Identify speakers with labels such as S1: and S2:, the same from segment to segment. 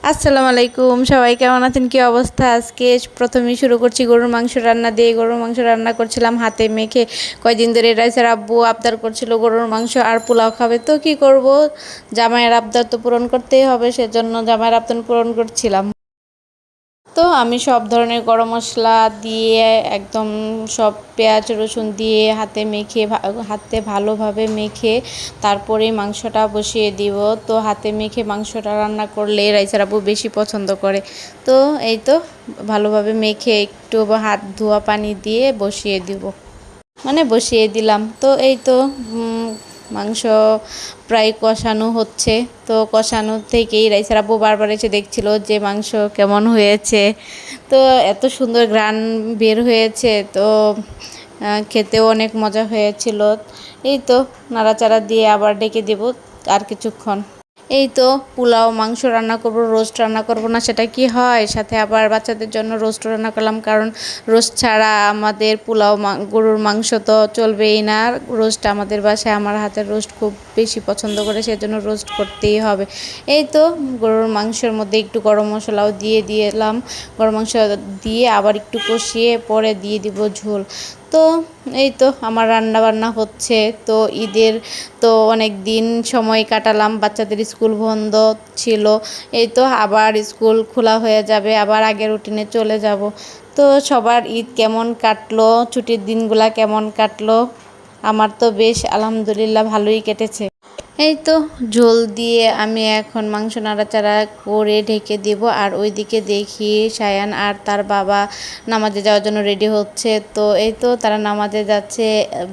S1: আসসালামু আলাইকুম, সবাই কেমন আছেন? কি অবস্থা? আজকে প্রথমেই শুরু করছি গরুর মাংস রান্না দিয়ে। গরুর মাংস রান্না করছিলাম হাতে মেখে। কয়দিন ধরে রাইসার আব্বু আবদার করছিল গরুর মাংস আর পোলাও খাবে, তো কি করব, জামাইয়ের আবদার তো পূরণ করতেই হবে, সেজন্য জামাইয়ের আবদার পূরণ করছিলাম। তো আমি সব ধরনের গরম মশলা দিয়ে একদম সব পেঁয়াজ রসুন দিয়ে হাতে ভালোভাবে মেখে তারপরে মাংসটা বসিয়ে দিব। তো হাতে মেখে মাংসটা রান্না করলে রাইসার আব্বু বেশি পছন্দ করে। তো এই তো ভালোভাবে মেখে একটু হাত ধোয়া পানি দিয়ে বসিয়ে দিলাম। তো এই তো মাংস প্রায় কষানো হচ্ছে। তো কষানো থেকেই রাইসার আব্বু বারবার এসে দেখছিল যে মাংস কেমন হয়েছে। তো এত সুন্দর ঘ্রাণ বের হয়েছে, তো খেতেও অনেক মজা হয়েছিল। এই তো নাড়াচাড়া দিয়ে আবার ডেকে দেব আর কিছুক্ষণ। এই তো পোলাও মাংস রান্না করব, রোস্ট রান্না করব না সেটা কি হয়? সাথে আবার বাচ্চাদের জন্য রোস্ট রান্না করলাম, কারণ রোস্ট ছাড়া আমাদের গরুর মাংস তো চলবেই না। রোস্ট আমাদের বাসায় আমার হাতের রোস্ট খুব বেশি পছন্দ করে, সেজন্য রোস্ট করতেই হবে। এই তো গরুর মাংসের মধ্যে একটু গরম মশলাও দিয়ে দিলাম। গরম মাংস দিয়ে আবার একটু কষিয়ে পরে দিয়ে দিব ঝোল। তো এই তো আমার রান্না বান্না হচ্ছে। তো ঈদের তো অনেক দিন সময় কাটালাম, বাচ্চাদের স্কুল বন্ধ ছিল। এই তো আবার স্কুল খোলা হয়ে যাবে, আবার আগের রুটিনে চলে যাব। তো সবার ঈদ কেমন কাটলো, ছুটির দিনগুলা কেমন কাটলো? আমার তো বেশ আলহামদুলিল্লাহ ভালোই কেটেছে। এই তো ঝোল দিয়ে আমি এখন মাংস নাড়াচাড়া করে ঢেকে দেব। আর ওইদিকে দেখি সায়ান আর তার বাবা নামাজে যাওয়ার জন্য রেডি হচ্ছে। তো এই তো তারা নামাজে যাচ্ছে,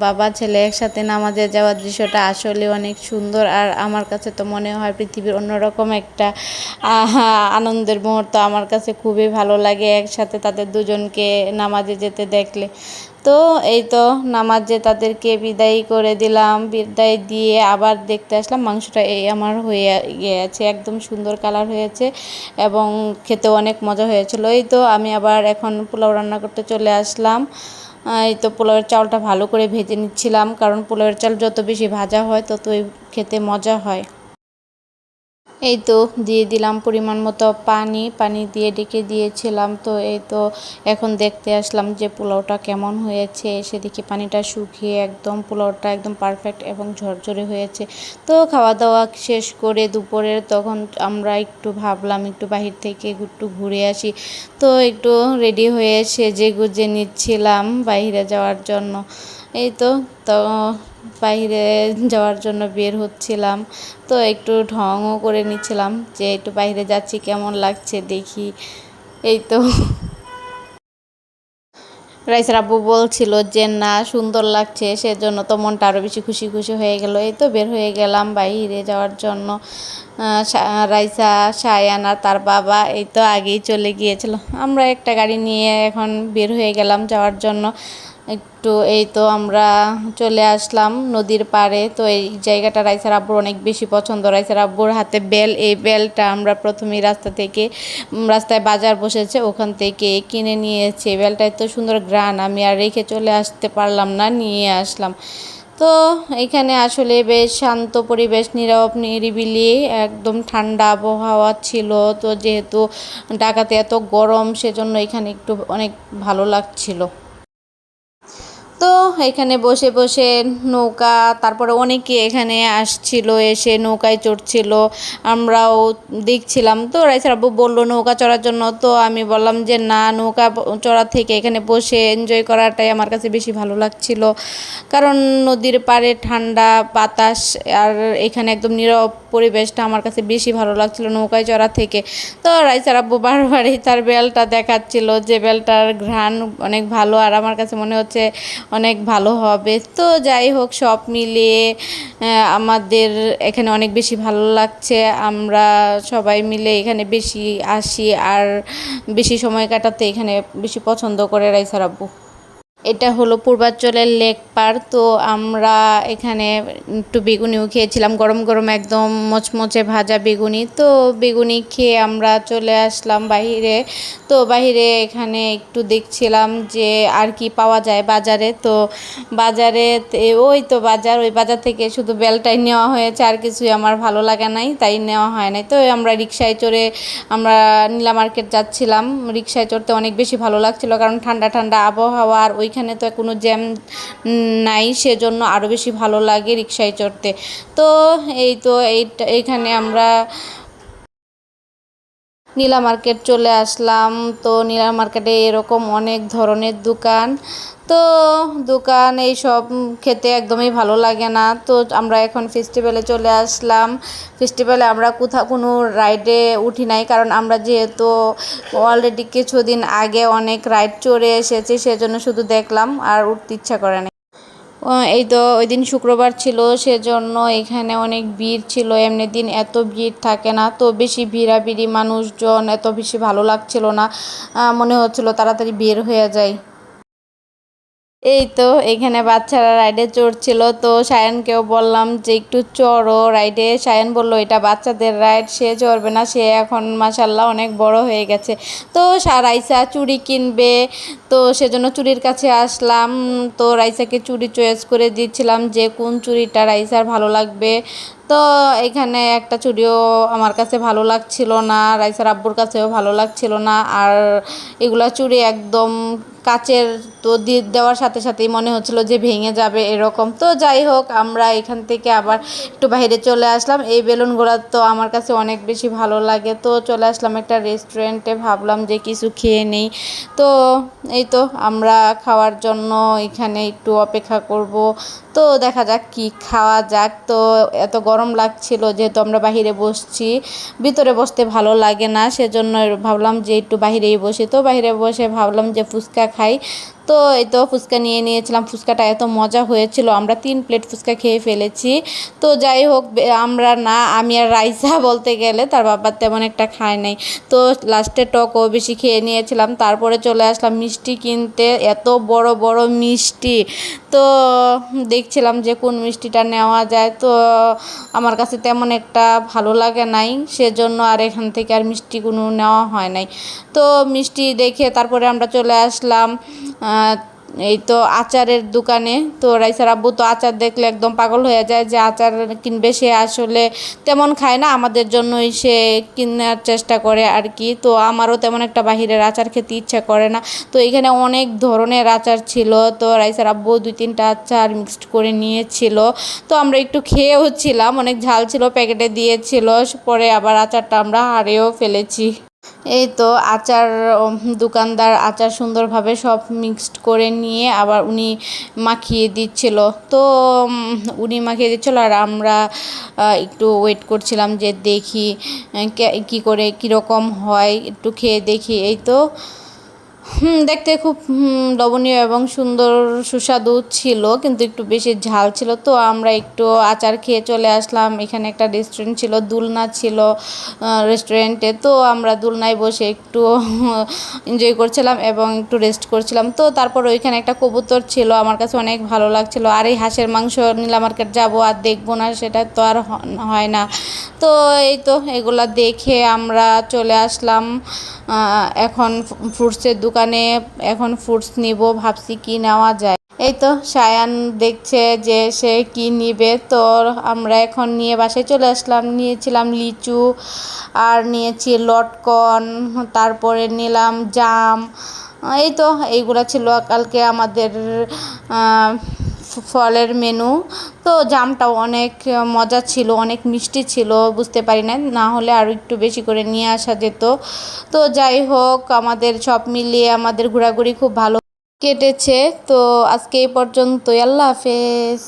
S1: বাবা ছেলে একসাথে নামাজে যাওয়ার দৃশ্যটা আসলে অনেক সুন্দর। আর আমার কাছে তো মনে হয় পৃথিবীর অন্যরকম একটা আনন্দের মুহূর্ত। আমার কাছে খুবই ভালো লাগে একসাথে তাদের দুজনকে নামাজে যেতে দেখলে। তো এই তো নামাজে তাদেরকে বিদায় করে দিলাম। বিদায় দিয়ে আবার দেখতে আসলাম মাংসটা এই আমার হয়ে গিয়েছে, একদম সুন্দর কালার হয়েছে এবং খেতেও অনেক মজা হয়েছিল। এই তো আমি আবার এখন পোলাও রান্না করতে চলে আসলাম। এই তো পোলাওয়ের চালটা ভালো করে ভেজে নিচ্ছিলাম, কারণ পোলাওয়ের চাল যত বেশি ভাজা হয় ততই খেতে মজা হয়। এই তো দিয়ে দিলাম পরিমাণ মতো পানি দিয়ে ডেকে দিয়েছিলাম। তো এই তো এখন দেখতে আসলাম যে পোলাওটা কেমন হয়েছে। সেদিকে পানিটা শুকিয়ে একদম পোলাওটা একদম পারফেক্ট এবং ঝরঝরে হয়েছে। তো খাওয়া দাওয়া শেষ করে দুপুরের তখন আমরা একটু ভাবলাম একটু বাহির থেকে একটু ঘুরে আসি। তো একটু রেডি হয়ে সেজে গুজে নিচ্ছিলাম বাইরে যাওয়ার জন্য। এই তো বাইরে যাওয়ার জন্য বের হচ্ছিলাম। তো একটু ঢংও করে নিচ্ছিলাম যে একটু বাইরে যাচ্ছি, কেমন লাগছে দেখি। এই তো রাইসার আব্বু বলছিল যে না সুন্দর লাগছে, সেজন্য তো মনটা আরও বেশি খুশি খুশি হয়ে গেল। এই তো বের হয়ে গেলাম বাইরে যাওয়ার জন্য। রাইসা সায়ান আর তার বাবা এই তো আগেই চলে গিয়েছিল। আমরা একটা গাড়ি নিয়ে এখন বের হয়ে গেলাম যাওয়ার জন্য। একটু এই তো আমরা চলে আসলাম নদীর পাড়ে। তো এই জায়গাটা রাইসার আব্বুর অনেক বেশি পছন্দ। রাইসার আব্বুর হাতে বেল, এই বেলটা আমরা প্রথমেই রাস্তায় বাজার বসেছে ওখান থেকে কিনে নিয়েছি। বেলটা এত সুন্দর ঘ্রাণ, আমি আর রেখে চলে আসতে পারলাম না, নিয়ে আসলাম। তো এখানে আসলে বেশ শান্ত পরিবেশ, নীরব নিরিবিলি, একদম ঠান্ডা আবহাওয়া ছিল। তো যেহেতু ঢাকাতে এত গরম, সেজন্য এখানে একটু অনেক ভালো লাগছিল। তো এখানে বসে বসে নৌকা, তারপরে অনেকে এখানে আসছিল, এসে নৌকায় চড়ছিল, আমরাও দেখছিলাম। তো রাইসার আব্বু বললো নৌকা চড়ার জন্য। তো আমি বললাম যে না, নৌকা চড়ার থেকে এখানে বসে এনজয় করাটাই আমার কাছে বেশি ভালো লাগছিল, কারণ নদীর পাড়ে ঠান্ডা বাতাস আর এখানে একদম নীরব পরিবেশটা আমার কাছে বেশি ভালো লাগছিল নৌকায় চড়া থেকে। তো রাইসার আব্বু বারবারই তার বেলটা দেখাচ্ছিল যে বেলটার ঘ্রাণ অনেক ভালো, আর আমার কাছে মনে হচ্ছে অনেক ভালো হবে। তো যাই হোক, সব মিলিয়ে আমাদের এখানে অনেক বেশি ভালো লাগছে। আমরা সবাই মিলে এখানে বেশি আসি আর বেশি সময় কাটাতে এখানে বেশি পছন্দ করে রাইসার আব্বু। এটা হলো পূর্বাঞ্চলের লেক পার। তো আমরা এখানে একটু বেগুনিও খেয়েছিলাম, গরম গরম একদম মচমচে ভাজা বেগুনি। তো বেগুনি খেয়ে আমরা চলে আসলাম বাহিরে। তো বাহিরে এখানে একটু দেখছিলাম যে আর কি পাওয়া যায় বাজারে। তো বাজারে ওই তো বাজার, ওই বাজার থেকে শুধু বেলটাই নেওয়া হয়েছে, আর কিছুই আমার ভালো লাগে নাই, তাই নেওয়া হয় নাই। তো আমরা রিক্সায় চড়ে আমরা নীলা মার্কেট যাচ্ছিলাম। রিক্সায় চড়তে অনেক বেশি ভালো লাগছিল, কারণ ঠান্ডা ঠান্ডা আবহাওয়া, আর ওইখানে তো কোনো জ্যাম নাই, সেজন্য আরও বেশি ভালো লাগে রিক্সায় চড়তে। তো এই তো এইখানে আমরা নীলা মার্কেট চলে আসলাম। তো নীলা মার্কেটে এরকম অনেক ধরনের দোকান। তো দোকান এই সব খেতে একদমই ভালো লাগে না। তো আমরা এখন ফেস্টিভ্যালে চলে আসলাম। ফেস্টিভ্যালে আমরা কোনো রাইডে উঠি নাই, কারণ আমরা যেহেতু অলরেডি কিছুদিন আগে অনেক রাইড চড়ে এসেছি, সেজন্য শুধু দেখলাম, আর উঠতে ইচ্ছা করে না। এই তো ওই দিন শুক্রবার ছিল, সেজন্য এখানে অনেক ভিড় ছিল। এমনি দিন এত ভিড় থাকে না। তো বেশি ভিড়াভিড়ি, মানুষজন এত বেশি ভালো লাগছিল না, মনে হচ্ছিল তাড়াতাড়ি বের হয়ে যায়। এই তো এখানে বাচ্চারা রাইডে চড়ছিল। তো সায়ানকেও বললাম যে একটু চড়ো রাইডে। সায়ান বলল এটা বাচ্চাদের রাইড, সে চড়বে না, সে এখন মাশাল্লাহ অনেক বড় হয়ে গেছে। তো রাইসা চুড়ি কিনবে, তো সেজন্য চুড়ির কাছে আসলাম। তো রাইসাকে চুড়ি চয়েস করে দিচ্ছিলাম যে কোন চুড়িটা রাইসার ভালো লাগবে। তো এখানে একটা চুড়িও আমার কাছে ভালো লাগছিল না, রাইসার আব্বুর কাছেও ভালো লাগছিল না। আর এগুলা চুড়ি একদম কাচের, তো দেওয়ার সাথে সাথেই মনে হচ্ছিল যে ভেঙে যাবে এরকম। তো যাই হোক, আমরা এখান থেকে আবার একটু বাইরে চলে আসলাম। এই বেলুনগুলো তো আমার কাছে অনেক বেশি ভালো লাগে। তো চলে আসলাম একটা রেস্টুরেন্টে, ভাবলাম যে কিছু খেয়ে নেই। তো এই তো আমরা খাওয়ার জন্য এখানে একটু অপেক্ষা করব। তো দেখা যাক কি খাওয়া যাক। তো এত গরম লাগছিল, যেহেতু আমরা বাহিরে বসছি, ভিতরে বসতে ভালো লাগে না, সেজন্য ভাবলাম যে একটু বাহিরেই বসি। তো বাহিরে বসে ভাবলাম যে ফুচকা খাই। তো এই তো ফুচকা নিয়ে নিয়েছিলাম। ফুচকাটা এত মজা হয়েছিল, আমরা 3 প্লেট ফুচকা খেয়ে ফেলেছি। তো যাই হোক, আমরা না, আমি আর রাইসা বলতে গেলে, তার বাবা তেমন একটা খায় নাই। তো লাস্টে টকও বেশি খেয়ে নিয়েছিলাম। তারপরে চলে আসলাম মিষ্টি কিনতে, এত বড় বড় মিষ্টি। তো দেখছিলাম যে কোন মিষ্টিটা নেওয়া যায়। তো আমার কাছে তেমন একটা ভালো লাগে নাই, সেজন্য আর এখান থেকে আর মিষ্টি কোনো নেওয়া হয় নাই। তো মিষ্টি দেখে তারপরে আমরা চলে আসলাম এই তো আচারের দোকানে। তো রাইসার আব্বু তো আচার দেখলে একদম পাগল হয়ে যায়, যে আচার কিনবে। সে আসলে তেমন খায় না, আমাদের জন্যই সে কেনার চেষ্টা করে আর কি। তো আমারও তেমন একটা বাহিরের আচার খেতে ইচ্ছা করে না। তো এখানে অনেক ধরনের আচার ছিল। তো রাইসার আব্বু 2-3টা আচার মিক্সড করে নিয়েছিল। তো আমরা একটু খেয়েও ছিলাম, অনেক ঝাল ছিল, প্যাকেটে দিয়েছিল। পরে আবার আচারটা আমরা হারিয়েও ফেলেছি। এই তো আচার, দোকানদার আচার সুন্দরভাবে সব মিক্সড করে নিয়ে আবার উনি মাখিয়ে দিচ্ছিল। তো উনি মাখিয়ে দিচ্ছিল, আর আমরা একটু ওয়েট করছিলাম যে দেখি কী করে কীরকম হয়, একটু খেয়ে দেখি। এই তো দেখতে খুব লোভনীয় এবং সুন্দর সুস্বাদু ছিল, কিন্তু একটু বেশি ঝাল ছিল। তো আমরা একটু আচার খেয়ে চলে আসলাম। এখানে একটা রেস্টুরেন্ট ছিল, দোলনা ছিল রেস্টুরেন্টে। তো আমরা দোলনায় বসে একটু এনজয় করছিলাম এবং একটু রেস্ট করছিলাম। তো তারপর ওইখানে একটা কবুতর ছিল, আমার কাছে অনেক ভালো লাগছিল। আর এই হাঁসের মাংস নীলা মার্কেট যাবো আর দেখবো না, সেটা তো আর হয় না। তো এই তো এগুলা দেখে আমরা চলে আসলাম এখন ফ্রুটসের দোকানে। এখন ফ্রুটস নিব, ভাবছি কি নেওয়া যায়। এই তো সায়ান দেখছে যে সে কি নিবে। তো আমরা এখন নিয়ে বাসায় চলে আসলাম। নিয়েছিলাম লিচু, আর নিয়েছি লটকন, তারপরে নিলাম জাম। এই তো এইগুলা ছিল কালকে আমাদের ফলের মেনু। তো জামটাও অনেক মজা ছিল, অনেক মিষ্টি ছিল, বুঝতে পারি না, না হলে আরও একটু বেশি করে নিয়ে আসা যেত। তো যাই হোক, আমাদের সব মিলিয়ে আমাদের ঘোরাঘুরি খুব ভালো কেটেছে। তো আজকে এই পর্যন্তই, আল্লাহ হাফেজ।